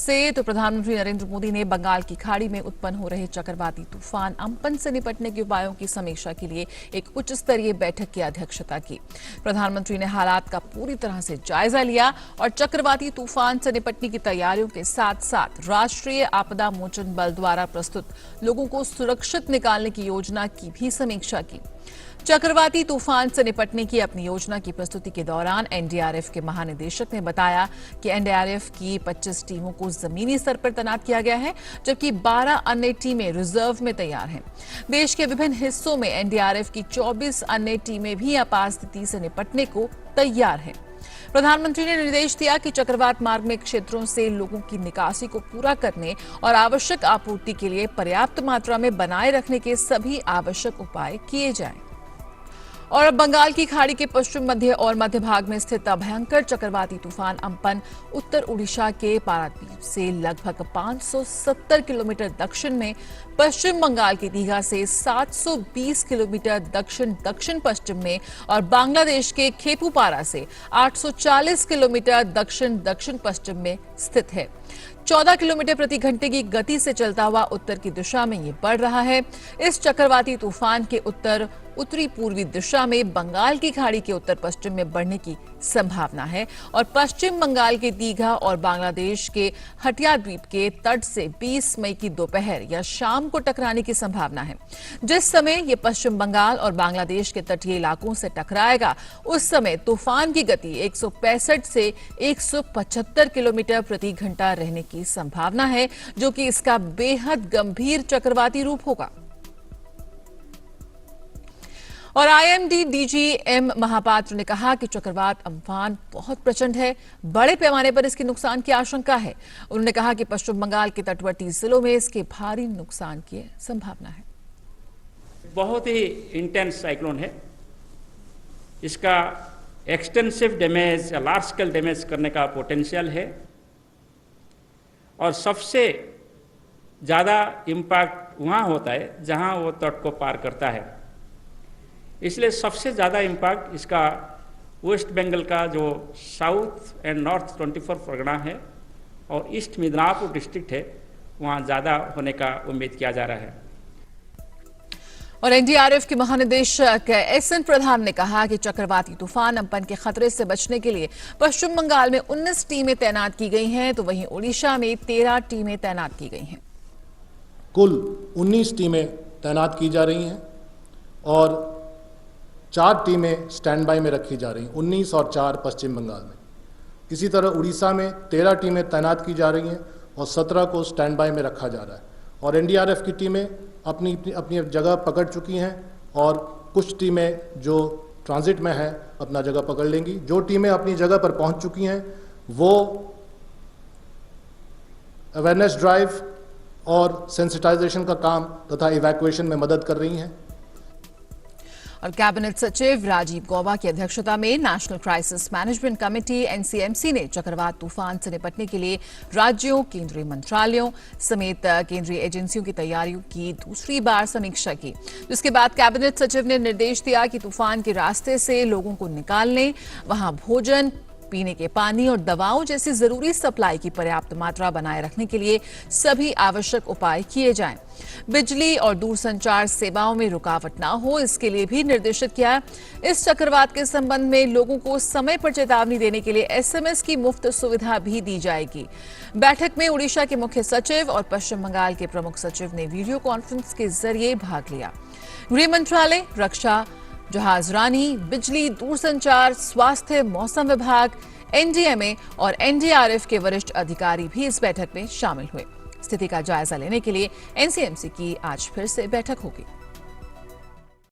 से तो प्रधानमंत्री नरेंद्र मोदी ने बंगाल की खाड़ी में उत्पन्न हो रहे चक्रवाती तूफान अम्पन से निपटने के उपायों की समीक्षा के लिए एक उच्च स्तरीय बैठक की अध्यक्षता की। प्रधानमंत्री ने हालात का पूरी तरह से जायजा लिया और चक्रवाती तूफान से निपटने की तैयारियों के साथ साथ राष्ट्रीय आपदा मोचन बल द्वारा प्रस्तुत लोगों को सुरक्षित निकालने की योजना की भी समीक्षा की। चक्रवाती तूफान से निपटने की अपनी योजना की प्रस्तुति के दौरान एनडीआरएफ के महानिदेशक ने बताया कि एनडीआरएफ की 25 टीमों को जमीनी स्तर पर तैनात किया गया है, जबकि 12 अन्य टीमें रिजर्व में तैयार हैं। देश के विभिन्न हिस्सों में एनडीआरएफ की 24 अन्य टीमें भी आपात स्थिति से निपटने को तैयार हैं। प्रधानमंत्री ने निर्देश दिया कि चक्रवात मार्ग में क्षेत्रों से लोगों की निकासी को पूरा करने और आवश्यक आपूर्ति के लिए पर्याप्त मात्रा में बनाए रखने के सभी आवश्यक उपाय किए जाएं। और अब बंगाल की खाड़ी के पश्चिम मध्य और मध्य भाग में स्थित भयंकर चक्रवाती तूफान अम्पन उत्तर ओडिशा के पारादीप से लगभग 570 किलोमीटर दक्षिण में, पश्चिम बंगाल की दीघा से 720 किलोमीटर दक्षिण दक्षिण पश्चिम में और बांग्लादेश के खेपुपारा से 840 किलोमीटर दक्षिण दक्षिण पश्चिम में स्थित है। 14 किलोमीटर प्रति घंटे की गति से चलता हुआ उत्तर की दिशा में ये बढ़ रहा है। इस चक्रवाती तूफान के उत्तरी पूर्वी दिशा में बंगाल की खाड़ी के उत्तर पश्चिम में बढ़ने की संभावना है और पश्चिम बंगाल के दीघा और बांग्लादेश के हटिया द्वीप के तट से 20 मई की दोपहर या शाम को टकराने की संभावना है। जिस समय ये पश्चिम बंगाल और बांग्लादेश के तटीय इलाकों से टकराएगा, उस समय तूफान की गति 165 से 175 किलोमीटर प्रति घंटा रहने की संभावना है, जो कि इसका बेहद गंभीर चक्रवाती रूप होगा। और आईएमडी डीजी एम महापात्र ने कहा कि चक्रवात अम्फान बहुत प्रचंड है, बड़े पैमाने पर इसके नुकसान की आशंका है। उन्होंने कहा कि पश्चिम बंगाल के तटवर्ती जिलों में इसके भारी नुकसान की संभावना है। बहुत ही इंटेंस साइक्लोन है। इसका एक्सटेंसिव डैमेज या लार्ज स्केल डैमेज करने का पोटेंशियल है और सबसे ज़्यादा इम्पैक्ट वहाँ होता है जहाँ वो तट को पार करता है। इसलिए सबसे ज़्यादा इम्पैक्ट इसका वेस्ट बंगाल का जो साउथ एंड नॉर्थ 24 परगना है और ईस्ट मिदनापुर डिस्ट्रिक्ट है, वहाँ ज़्यादा होने का उम्मीद किया जा रहा है। और एनडीआरएफ के महानिदेशक एसएन प्रधान ने कहा कि चक्रवाती तूफान अम्पन के खतरे से बचने के लिए पश्चिम बंगाल में 19 टीमें तैनात की गई हैं, तो वहीं ओडिशा में 13 टीमें तैनात की गई हैं। कुल 19 टीमें तैनात की जा रही हैं और 4 टीमें स्टैंड बाय में रखी जा रही हैं, 19 और 4 पश्चिम बंगाल में। इसी तरह उड़ीसा में 13 टीमें तैनात की जा रही हैं और 17 को स्टैंड बाय में रखा जा रहा है। और एनडीआरएफ की टीमें अपनी अपनी जगह पकड़ चुकी हैं और कुछ टीमें जो ट्रांजिट में हैं अपना जगह पकड़ लेंगी। जो टीमें अपनी जगह पर पहुंच चुकी हैं वो अवेयरनेस ड्राइव और सेंसिटाइजेशन का काम तथा इवैक्यूएशन में मदद कर रही हैं। और कैबिनेट सचिव राजीव गौबा की अध्यक्षता में national crisis management committee NCMC ने चक्रवात तूफान से निपटने के लिए राज्यों, केंद्रीय मंत्रालयों समेत केंद्रीय एजेंसियों की तैयारियों की दूसरी बार समीक्षा की, जिसके बाद कैबिनेट सचिव ने निर्देश दिया कि तूफान के रास्ते से लोगों को निकालने, वहां भोजन, पीने के पानी और दवाओं जैसी जरूरी सप्लाई की पर्याप्त मात्रा बनाए रखने के लिए सभी आवश्यक उपाय किए जाएं। बिजली और दूरसंचार सेवाओं में रुकावट ना हो, इसके लिए भी निर्देशित किया। इस चक्रवात के संबंध में लोगों को समय पर चेतावनी देने के लिए एसएमएस की मुफ्त सुविधा भी दी जाएगी। बैठक में उड़ीसा के मुख्य सचिव और पश्चिम बंगाल के प्रमुख सचिव ने वीडियो कॉन्फ्रेंस के जरिए भाग लिया। गृह मंत्रालय, रक्षा, जहाजरानी, बिजली, दूरसंचार, स्वास्थ्य, मौसम विभाग, एनडीएमए और एनडीआरएफ के वरिष्ठ अधिकारी भी इस बैठक में शामिल हुए। स्थिति का जायजा लेने के लिए एनसीएमसी की आज फिर से बैठक होगी।